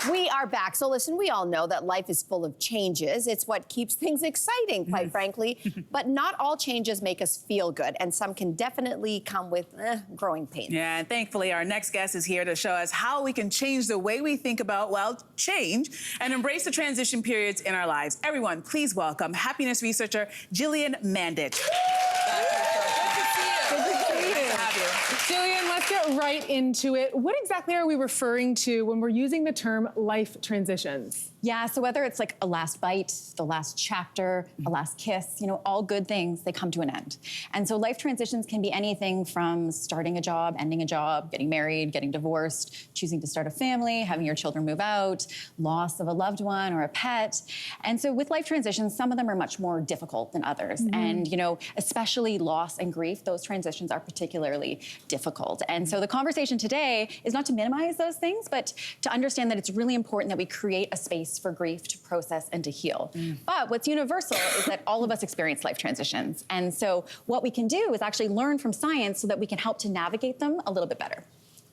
We are back. So listen, we all know that life is full of changes. It's what keeps things exciting, quite frankly. But not all changes make us feel good, and some can definitely come with growing pains. Yeah, and thankfully our next guest is here to show us how we can change the way we think about, well, change and embrace the transition periods in our lives. Everyone, please welcome happiness researcher Gillian Mandich. Gillian, let's get right into it. What exactly are we referring to when we're using the term life transitions? Yeah, so whether it's like a last bite, the last chapter, a last kiss, you know, all good things, they come to an end. And so life transitions can be anything from starting a job, ending a job, getting married, getting divorced, choosing to start a family, having your children move out, loss of a loved one or a pet. And so with life transitions, some of them are much more difficult than others. And, you know, especially loss and grief, those transitions are particularly difficult. And so the conversation today is not to minimize those things, but to understand that it's really important that we create a space for grief to process and to heal. But what's universal is that all of us experience life transitions. And so what we can do is actually learn from science so that we can help to navigate them a little bit better.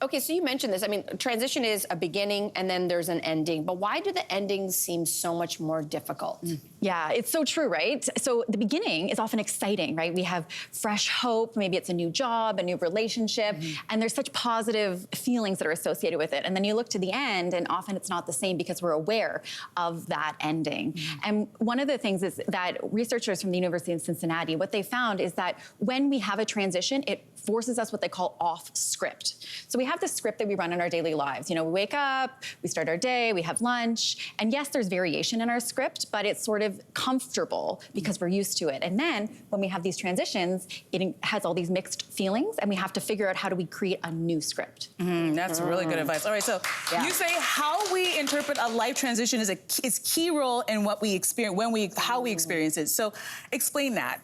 Okay, so you mentioned this. I mean, transition is a beginning and then there's an ending. But why do the endings seem so much more difficult? Yeah, it's so true, right? So the beginning is often exciting, right? We have fresh hope, maybe it's a new job, a new relationship, and there's such positive feelings that are associated with it. And then you look to the end, and often it's not the same because we're aware of that ending. And one of the things is that researchers from the University of Cincinnati, what they found is that when we have a transition, it forces us what they call off script. So we have this script that we run in our daily lives. You know, we wake up, we start our day, we have lunch, and yes, there's variation in our script, but it's sort of comfortable because we're used to it. And then when we have these transitions, it has all these mixed feelings, and we have to figure out how do we create a new script. That's really good advice. All right, so you say how we interpret a life transition is key role in what we experience, how we experience it. So explain that.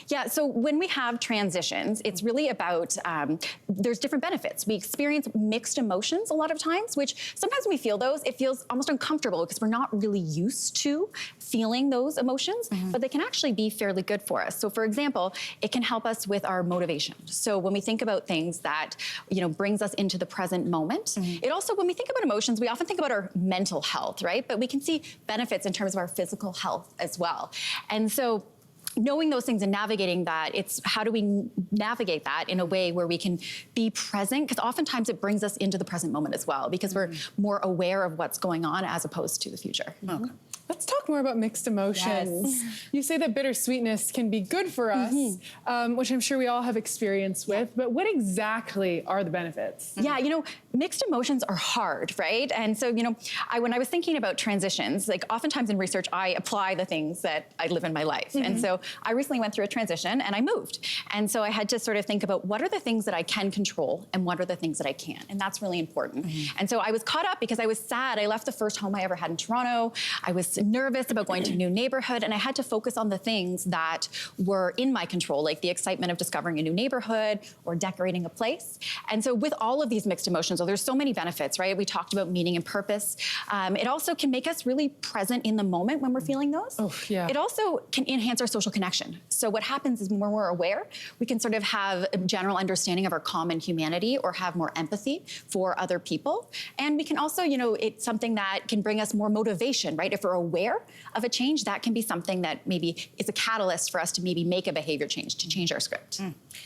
Yeah, so when we have transitions, it's really about, there's different benefits. We experience mixed emotions a lot of times, which sometimes when we feel those, it feels almost uncomfortable because we're not really used to feeling those emotions, but they can actually be fairly good for us. So for example, it can help us with our motivation. So when we think about things that, you know, brings us into the present moment, it also, when we think about emotions, we often think about our mental health, right? But we can see benefits in terms of our physical health as well. And so knowing those things and navigating that, it's how do we navigate that in a way where we can be present? Because oftentimes it brings us into the present moment as well, because we're more aware of what's going on as opposed to the future. Let's talk more about mixed emotions. You say that bittersweetness can be good for us, which I'm sure we all have experience with, but what exactly are the benefits? Yeah, you know, mixed emotions are hard, right? And so, you know, when I was thinking about transitions, like oftentimes in research, I apply the things that I live in my life. And so I recently went through a transition and I moved. And so I had to sort of think about what are the things that I can control and what are the things that I can't. And that's really important. And so I was caught up because I was sad. I left the first home I ever had in Toronto. I was nervous about going to a new neighborhood, and I had to focus on the things that were in my control, like the excitement of discovering a new neighborhood or decorating a place. And so with all of these mixed emotions, there's so many benefits, right? We talked about meaning and purpose. It also can make us really present in the moment when we're feeling those. It also can enhance our social connection. So what happens is when we're aware, we can sort of have a general understanding of our common humanity or have more empathy for other people. And we can also, you know, it's something that can bring us more motivation, right? If we're aware of a change, that can be something that maybe is a catalyst for us to maybe make a behavior change, to change our script.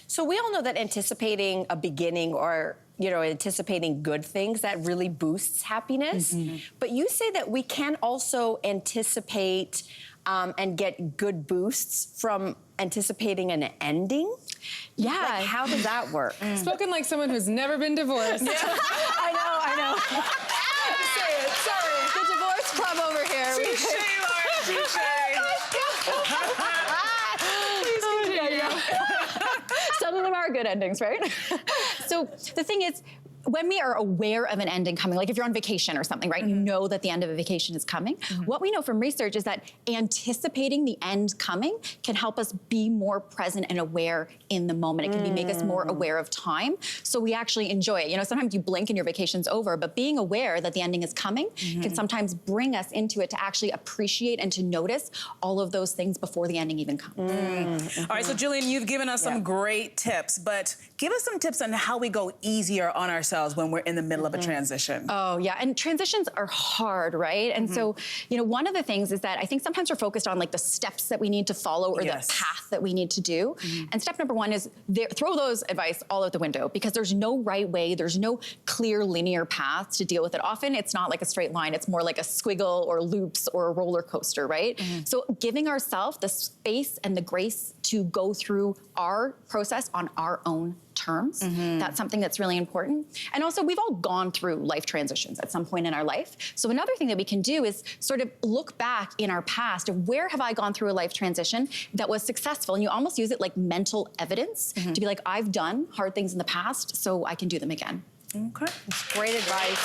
So we all know that anticipating a beginning or, you know, anticipating good things, that really boosts happiness. But you say that we can also anticipate and get good boosts from anticipating an ending? Yeah. Like, how does that work? Spoken like someone who's never been divorced. I know. Say it, sorry. The divorce club over here. Some of them are good endings, right? So the thing is, when we are aware of an ending coming, like if you're on vacation or something, right, you know that the end of a vacation is coming. What we know from research is that anticipating the end coming can help us be more present and aware in the moment. It can make us more aware of time, so we actually enjoy it. You know, sometimes you blink and your vacation's over, but being aware that the ending is coming can sometimes bring us into it to actually appreciate and to notice all of those things before the ending even comes. All right, so Gillian, you've given us some great tips, but give us some tips on how we go easier on ourselves ourselves when we're in the middle of a transition? Oh, yeah. And transitions are hard, right? And so, one of the things is that I think sometimes we're focused on like the steps that we need to follow or Yes. the path that we need to do. And step number one is throw those advice all out the window, because there's no right way, there's no clear linear path to deal with it. Often it's not like a straight line, it's more like a squiggle or loops or a roller coaster, right? So giving ourselves the space and the grace to go through our process on our own terms. That's something that's really important. And also, we've all gone through life transitions at some point in our life. So another thing that we can do is sort of look back in our past of where have I gone through a life transition that was successful? And you almost use it like mental evidence to be like, I've done hard things in the past, so I can do them again. Okay. Great advice.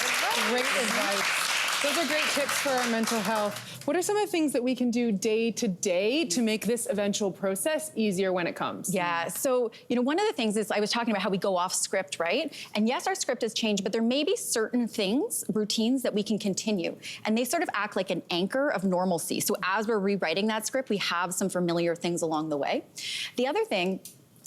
Great advice. Those are great tips for our mental health. What are some of the things that we can do day to day to make this eventual process easier when it comes? Yeah, so, one of the things is I was talking about how we go off script, right? And yes, our script has changed, but there may be certain things, routines that we can continue. And they sort of act like an anchor of normalcy. So as we're rewriting that script, we have some familiar things along the way. The other thing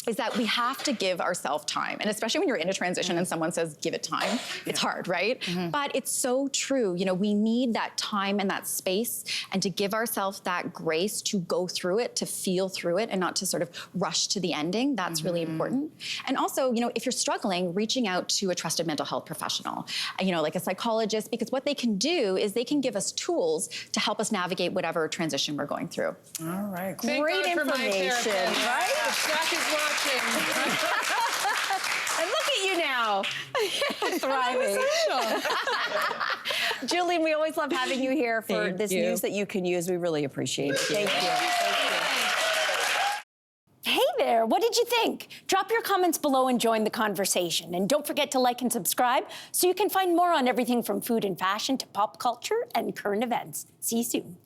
is that we have to give ourselves time. And especially when you're in a transition and someone says, give it time, it's hard, right? But it's so true. We need that time and that space, and to give ourselves that grace to go through it, to feel through it, and not to sort of rush to the ending. That's really important. And also, if you're struggling, reaching out to a trusted mental health professional, like a psychologist, because what they can do is they can give us tools to help us navigate whatever transition we're going through. All right. Thank Great God for my information, therapist. right? Jack is watching. And look at you now, thriving. Julian, we always love having you here for Thank this you. news that you can use. We really appreciate it. Thank you. Hey there, what did you think? Drop your comments below and join the conversation. And don't forget to like and subscribe so you can find more on everything from food and fashion to pop culture and current events. See you soon.